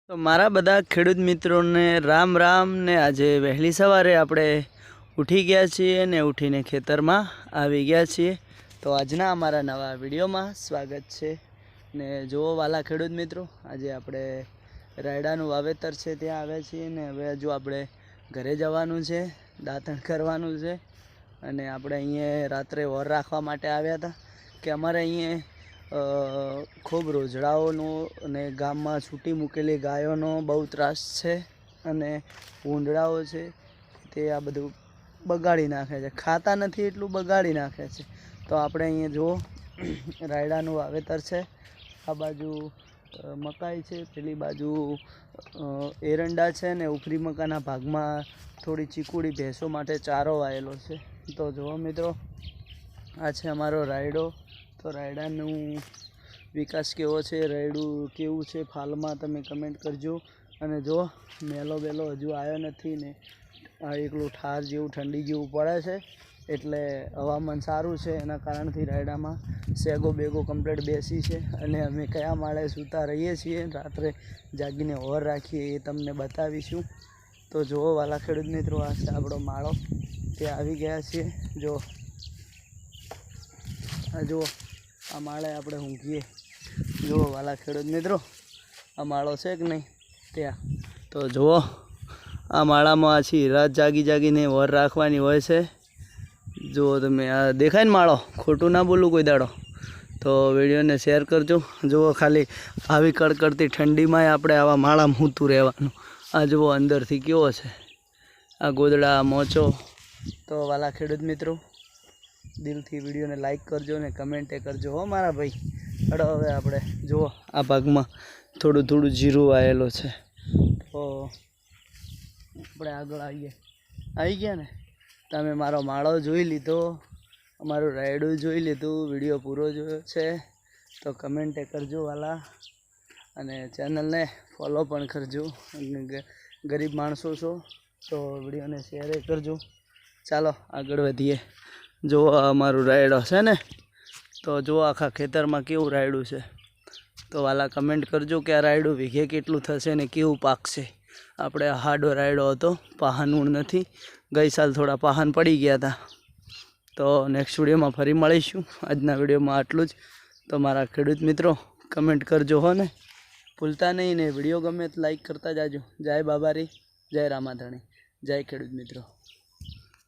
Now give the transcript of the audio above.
તો મારા બધા ખેડૂત મિત્રોને રામ રામ ને આજે વહેલી સવારે આપણે ઉઠી ગયા છીએ ને ઉઠીને ખેતરમાં આવી ગયા છીએ। તો આજના અમારા નવા વિડીયોમાં સ્વાગત છે। ને જુઓ વાલા ખેડૂત મિત્રો, આજે આપણે રાયડાનું વાવેતર છે ત્યાં આવ્યા છીએ ને હવે હજુ આપણે ઘરે જવાનું છે, દાંતણ કરવાનું છે અને આપણે અહીંયા રાત્રે ઓર રાખવા માટે આવ્યા હતા કે અમારે અહીંયા खूब रोजड़ाओनो ने गाम में छूटी मूकेली गायोनो बहु त्रास है अने ऊंडड़ाओ छे ते आ बधुं बगाड़ी नाखे छे, खाता नथी एटलुं बगाड़ी नाखे छे। तो आपणे अहींया जुओ रायडानुं वावेतर छे, आ बाजू मकाई छे, पेली बाजू एरंडा छे ने उपरी मकाना भागमां थोड़ी चीकूड़ी भैंसो माटे चारो वायेलो छे। तो जुओ मित्रों, आ छे अमारो रायडो। तो रायडानु विकास केवो छे, रायडू केवुं छे फालमां तमे कमेंट करजो। अने जो मेलो बेलो हजू आयो नथी ने आ एकलुं ठार जेवुं ठंडी जेवुं पड़े छे एटले हवामान सारूं छे, एना कारणथी रायडामां सेगो बेगो कम्प्लीट बेसी छे। अने अमे कया माळे सूता रहीए छीए, रात्रे जागीने ओर राखीए ए तमने बतावीशुं। तो जुओ वाला खेडूत मित्रों, आ छे आपणो माळो, ते आवी गया छीए। जो आ जुओ आ माळे आपणे ऊँघीए। जुओ वाला खेडूत मित्रों, आ माळो छे कि नहीं त्या। तो जुओ आ माळामां आछी रात जागी जागीने वर राखवानी होय छे। जुओ तमे आ देखाय ने माळो, खोटुं ना बोलूं कोई दाड़ो। तो विडियो ने शेर करजो। जुओ खाली आवी कड़कड़ती ठंडीमांय आपणे आवा माळामां सूતું रहेवानुं। आ जुओ अंदरथी केवो छे, आ गोदड़ा मोचो। तो वाला खेडूत मित्रों, दिल थी वीडियो ने लाइक करजो ने कमेंटे करजो हो मारा भाई। हड़ो हवे आपणे जुओ आ भागमां थोड़ुं थोड़ुं जीरुं आवेलो छे। तो आपणे आगळ आई गया ने। तमे मारो माळो जोई लीधो, अमारुं रायडुं जोई लीधुं, विडियो पूरो जोयो छे तो कमेंटे करजो वाला, अने चेनल ने फॉलो पण करजो। गरीब माणसो छो तो विडियो ने शेर करजो। चालो आगळ वधीए। जो अमारुं रायडो छे ने, तो जो आखा खेतर में केवुं रायडुं छे। तो वाला कमेंट करजो कि आ रायडुं वीघे केटलुं थशे ने केवुं पाकशे। आपणे हाडो रायडो हतो, पाहन ऊण नथी। गई साल थोड़ा पाहन पड़ी गया था। तो नेक्स्ट विडियो में फरी मळीशुं। आजना विडियो में आटलुं ज। तो मारा खेडूत मित्रों, कमेंट करजो हो ने, भूलता नहीं ने। विडियो गमे तो लाइक करता जाजो। जय बाबारी, जय रामाधणी, जय खेडूत मित्रों।